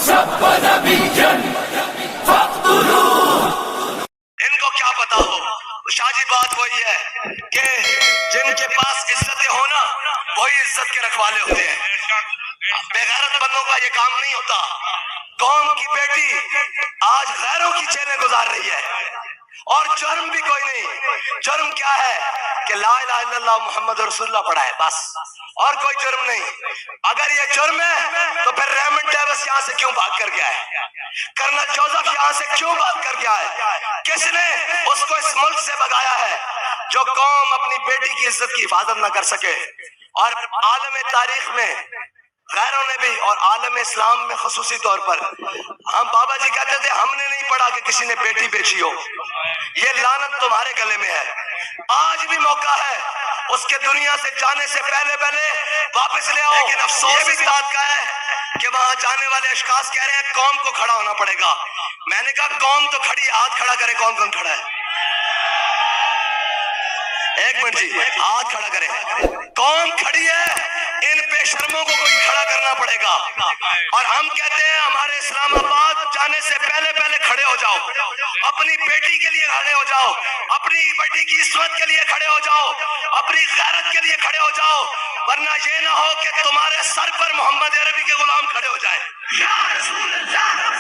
سب نبيا فاقتلوه. ان کو کیا پتا ہو شاہ جی، بات وہی ہے کہ جن کے پاس عزتیں ہونا وہی عزت کے رکھوالے ہوتے ہیں. بےغیرت بندوں کا یہ کام نہیں ہوتا. قوم کی بیٹی آج غیروں کی جیلیں گزار رہی ہے اور جرم بھی کوئی نہیں. جرم کیا ہے کہ لا الہ الا اللہ محمد رسول اللہ پڑھا ہے، بس، اور کوئی جرم نہیں. اگر یہ جرم ہے تو پھر ریمنڈ ڈیوس یہاں سے کیوں بھاگ کر گیا ہے؟ کرنل جوزف یہاں سے کیوں بھاگ کر گیا ہے؟ کس نے اس کو اس ملک سے بھگایا ہے؟ جو قوم اپنی بیٹی کی عزت کی حفاظت نہ کر سکے. اور عالم تاریخ میں غیروں نے بھی اور عالم اسلام میں خصوصی طور پر، ہم بابا جی کہتے تھے ہم نے نہیں پڑھا کہ کسی نے بیٹی بیچی ہو. یہ لعنت تمہارے گلے میں ہے. آج بھی موقع ہے اس کے دنیا سے جانے سے پہلے واپس لے آؤ. لیکن افسوس یہ بھی اس بات کا ہے کہ وہاں جانے والے اشخاص کہہ رہے ہیں قوم کو کھڑا ہونا پڑے گا. میں نے کہا قوم تو کھڑی ہے، ہاتھ کھڑا کرے. کون کون کھڑا ہے؟ ایک منٹ جی، ہاتھ کھڑا کرے. قوم کھڑی ہے، ان بے شرموں کو کوئی کھڑا کرنا پڑے گا. اور ہم کہتے ہیں ہمارے اسلام آباد جانے سے پہلے کھڑے ہو جاؤ. اپنی بیٹی کے لیے کھڑے ہو جاؤ، اپنی بیٹی کی عصمت کے لیے کھڑے ہو جاؤ، اپنی غیرت کے لیے کھڑے ہو جاؤ. ورنہ یہ نہ ہو کہ تمہارے سر پر محمد عربی کے غلام کھڑے ہو جائیں. یا رسول اللہ